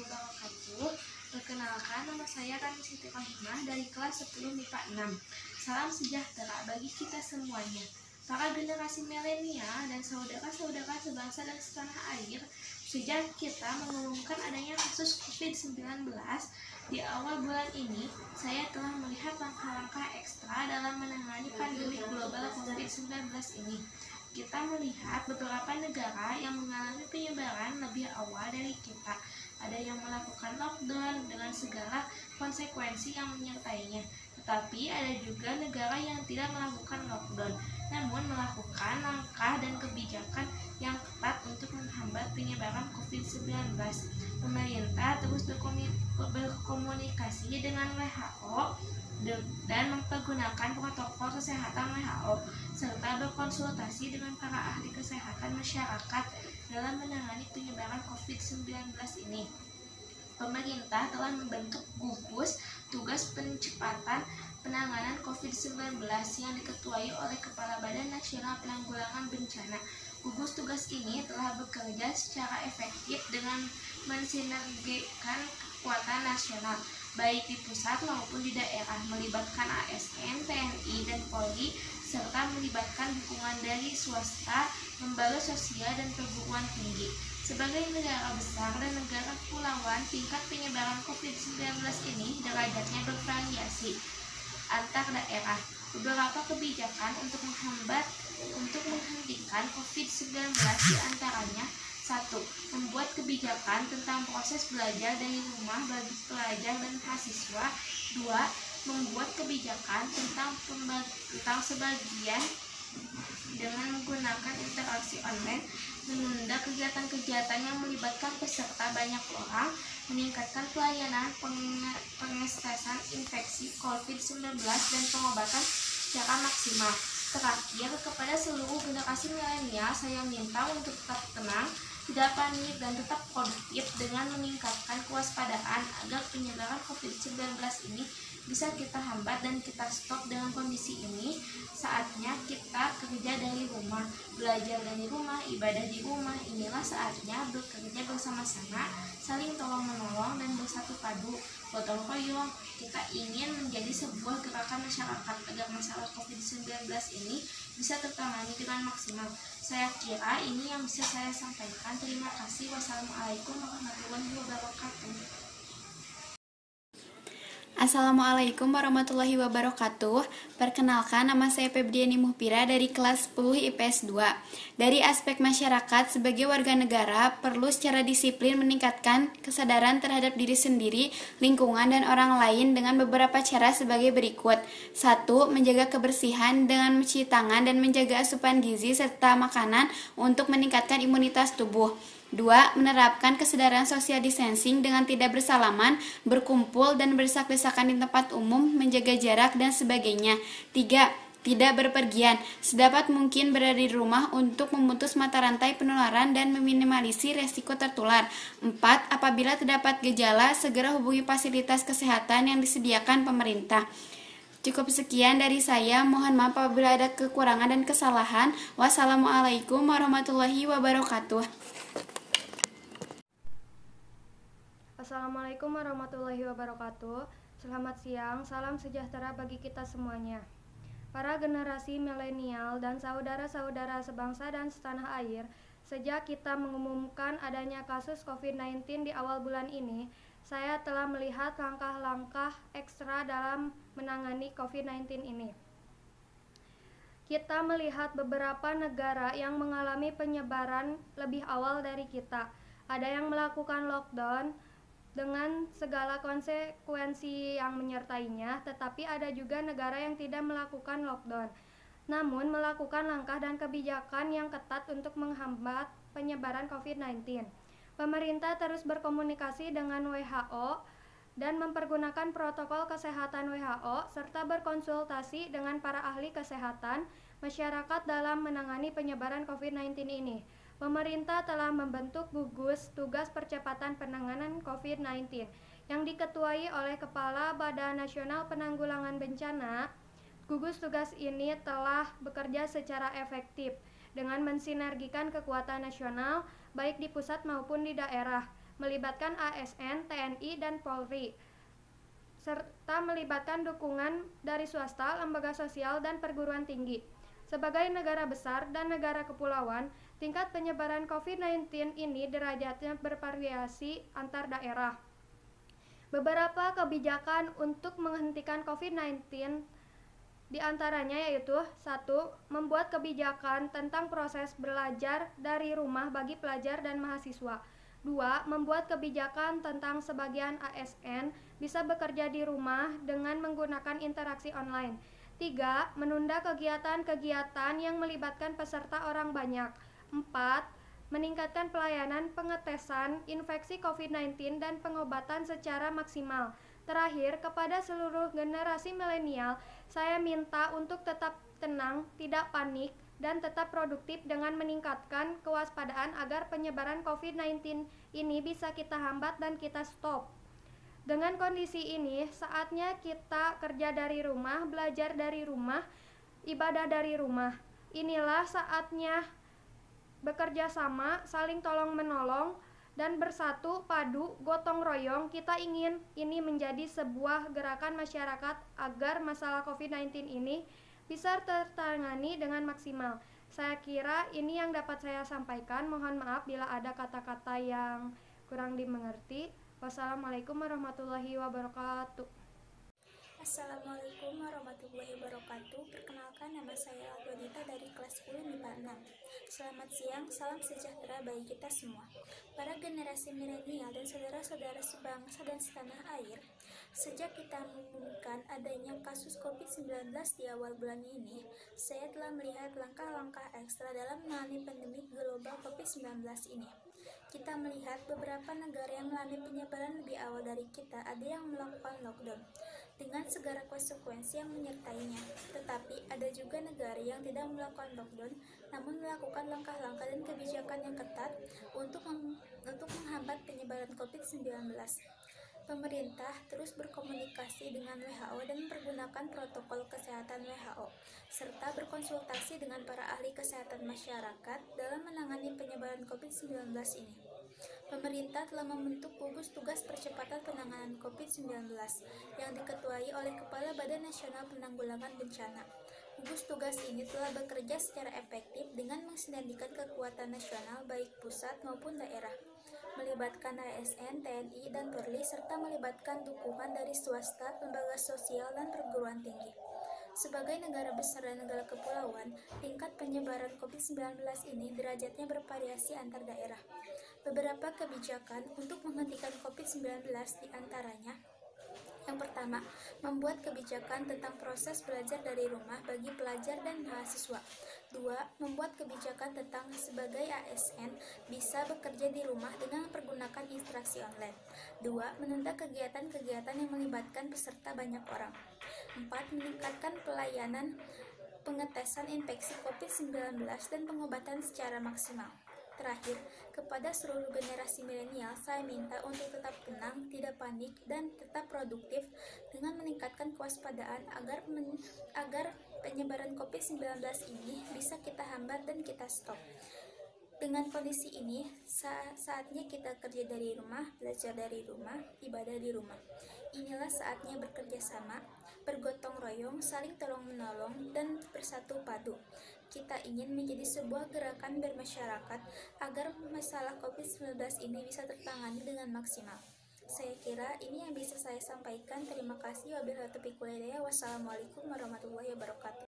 wabarakatuh. Perkenalkan, nama saya Rani Siti Rahimah dari kelas 10 MIPA 6. Salam sejahtera bagi kita semuanya. Para generasi milenial dan saudara-saudara sebangsa dan setanah air, sejak kita mengumumkan adanya kasus COVID-19 di awal bulan ini, saya telah melihat langkah-langkah ekstra dalam menangani pandemi global COVID-19 ini. Kita melihat beberapa negara yang mengalami penyebaran lebih awal dari kita. Ada yang melakukan lockdown dengan segala konsekuensi yang menyertainya. Tetapi ada juga negara yang tidak melakukan lockdown, namun melakukan langkah dan kebijakan yang ketat untuk menghambat penyebaran COVID-19. Pemerintah terus berkomunikasi dengan WHO dan mempergunakan protokol kesehatan WHO, serta berkonsultasi dengan para ahli kesehatan masyarakat dalam menangani penyebaran COVID-19 ini. Pemerintah telah membentuk gugus tugas percepatan penanganan COVID-19 yang diketuai oleh Kepala Badan Nasional Penanggulangan Bencana. Gugus tugas ini telah bekerja secara efektif dengan mensinergikan kekuatan nasional, baik di pusat maupun di daerah, melibatkan ASN, TNI, dan Polri, serta melibatkan dukungan dari swasta, lembaga sosial, dan perguruan tinggi. Sebagai negara besar dan negara kepulauan, tingkat penyebaran COVID-19 ini derajatnya bervariasi antar daerah. Beberapa kebijakan untuk menghentikan COVID-19 diantaranya: 1. Membuat kebijakan tentang proses belajar dari rumah bagi pelajar dan mahasiswa. 2. Membuat kebijakan tentang sebagian dengan menggunakan interaksi online, menunda kegiatan-kegiatan yang melibatkan peserta banyak orang, meningkatkan pelayanan pengetesan infeksi COVID-19 dan pengobatan secara maksimal. Terakhir, kepada seluruh generasi milenial, saya minta untuk tetap tenang, tidak panik, dan tetap produktif dengan meningkatkan kewaspadaan agar penyebaran COVID-19 ini bisa kita hambat dan kita stop. Dengan kondisi ini, saatnya kita kerja dari rumah, belajar dari rumah, ibadah di rumah. Inilah saatnya bekerja bersama-sama, saling tolong-menolong, dan bersatu padu, gotong royong. Kita ingin menjadi sebuah gerakan masyarakat agar masalah COVID-19 ini bisa tertangani dengan maksimal. Saya kira ini yang bisa saya sampaikan. Terima kasih. Wassalamualaikum warahmatullahi wabarakatuh. Assalamualaikum warahmatullahi wabarakatuh. Perkenalkan, nama saya Febriani Muhpira dari kelas 10 IPS 2. Dari aspek masyarakat, sebagai warga negara perlu secara disiplin meningkatkan kesadaran terhadap diri sendiri, lingkungan, dan orang lain dengan beberapa cara sebagai berikut. 1. Menjaga kebersihan dengan mencuci tangan dan menjaga asupan gizi serta makanan untuk meningkatkan imunitas tubuh. 2. Menerapkan kesadaran social distancing dengan tidak bersalaman, berkumpul, dan berdesak-desakan di tempat umum, menjaga jarak, dan sebagainya. 3. Tidak berpergian, sedapat mungkin berada di rumah untuk memutus mata rantai penularan dan meminimalisir resiko tertular. 4. Apabila terdapat gejala, segera hubungi fasilitas kesehatan yang disediakan pemerintah. Cukup sekian dari saya, mohon maaf apabila ada kekurangan dan kesalahan. Wassalamualaikum warahmatullahi wabarakatuh. Assalamualaikum warahmatullahi wabarakatuh. Selamat siang, salam sejahtera bagi kita semuanya. Para generasi milenial dan saudara-saudara sebangsa dan setanah air, sejak kita mengumumkan adanya kasus COVID-19 di awal bulan ini, saya telah melihat langkah-langkah ekstra dalam menangani COVID-19 ini. Kita melihat beberapa negara yang mengalami penyebaran lebih awal dari kita. Ada yang melakukan lockdown dengan segala konsekuensi yang menyertainya, tetapi ada juga negara yang tidak melakukan lockdown, namun melakukan langkah dan kebijakan yang ketat untuk menghambat penyebaran COVID-19. Pemerintah terus berkomunikasi dengan WHO dan mempergunakan protokol kesehatan WHO, serta berkonsultasi dengan para ahli kesehatan masyarakat dalam menangani penyebaran COVID-19 ini. Pemerintah telah membentuk gugus tugas percepatan penanganan COVID-19 yang diketuai oleh Kepala Badan Nasional Penanggulangan Bencana. Gugus tugas ini telah bekerja secara efektif dengan mensinergikan kekuatan nasional baik di pusat maupun di daerah, melibatkan ASN, TNI, dan Polri, serta melibatkan dukungan dari swasta, lembaga sosial, dan perguruan tinggi. Sebagai negara besar dan negara kepulauan, tingkat penyebaran COVID-19 ini derajatnya bervariasi antar daerah. Beberapa kebijakan untuk menghentikan COVID-19 diantaranya yaitu 1. Membuat kebijakan tentang proses belajar dari rumah bagi pelajar dan mahasiswa. 2. Membuat kebijakan tentang sebagian ASN bisa bekerja di rumah dengan menggunakan interaksi online. 3. Menunda kegiatan-kegiatan yang melibatkan peserta orang banyak. 4. Meningkatkan pelayanan pengetesan infeksi COVID-19 dan pengobatan secara maksimal. Terakhir, kepada seluruh generasi milenial, saya minta untuk tetap tenang, tidak panik, dan tetap produktif dengan meningkatkan kewaspadaan agar penyebaran COVID-19 ini bisa kita hambat dan kita stop. Dengan kondisi ini, saatnya kita kerja dari rumah, belajar dari rumah, ibadah dari rumah. Inilah saatnya bekerja sama, saling tolong-menolong, dan bersatu padu gotong royong. Kita ingin ini menjadi sebuah gerakan masyarakat agar masalah COVID-19 ini bisa tertangani dengan maksimal. Saya kira ini yang dapat saya sampaikan. Mohon maaf bila ada kata-kata yang kurang dimengerti. Wassalamualaikum warahmatullahi wabarakatuh. Assalamualaikum warahmatullahi wabarakatuh. Perkenalkan, nama saya Aldonita dari kelas 10 MIPA 6. Selamat siang, salam sejahtera bagi kita semua. Para generasi milenial dan saudara-saudara sebangsa dan setanah air, sejak kita mengumumkan adanya kasus COVID-19 di awal bulan ini, saya telah melihat langkah-langkah ekstra dalam menangani pandemi global COVID-19 ini. Kita melihat beberapa negara yang mengalami penyebaran lebih awal dari kita, ada yang melakukan lockdown dengan segala konsekuensi yang menyertainya. Tetapi ada juga negara yang tidak melakukan lockdown, namun melakukan langkah-langkah dan kebijakan yang ketat untuk menghambat penyebaran COVID-19. Pemerintah terus berkomunikasi dengan WHO dan mempergunakan protokol kesehatan WHO, serta berkonsultasi dengan para ahli kesehatan masyarakat dalam menangani penyebaran COVID-19 ini. Pemerintah telah membentuk gugus tugas percepatan penanganan COVID-19 yang diketuai oleh Kepala Badan Nasional Penanggulangan Bencana. Gugus tugas ini telah bekerja secara efektif dengan mensinergikan kekuatan nasional baik pusat maupun daerah, melibatkan ASN, TNI, dan Polri, serta melibatkan dukungan dari swasta, lembaga sosial, dan perguruan tinggi. Sebagai negara besar dan negara kepulauan, tingkat penyebaran COVID-19 ini derajatnya bervariasi antar daerah. Beberapa kebijakan untuk menghentikan COVID-19 diantaranya: yang pertama, membuat kebijakan tentang proses belajar dari rumah bagi pelajar dan mahasiswa. 2. Membuat kebijakan tentang sebagai ASN bisa bekerja di rumah dengan mempergunakan interaksi online. 2. Menunda kegiatan-kegiatan yang melibatkan peserta banyak orang. 4. Meningkatkan pelayanan pengetesan infeksi COVID-19 dan pengobatan secara maksimal. Terakhir, kepada seluruh generasi milenial, saya minta untuk tetap tenang, tidak panik, dan tetap produktif dengan meningkatkan kewaspadaan agar penyebaran COVID-19 ini bisa kita hambat dan kita stop. Dengan kondisi ini, saatnya kita kerja dari rumah, belajar dari rumah, ibadah di rumah. Inilah saatnya bekerja sama, bergotong royong, saling tolong-menolong, dan bersatu padu. Kita ingin menjadi sebuah gerakan bermasyarakat agar masalah COVID-19 ini bisa tertangani dengan maksimal. Saya kira ini yang bisa saya sampaikan. Terima kasih. Wabillahi taufiq wal hidayah. Wassalamualaikum warahmatullahi wabarakatuh.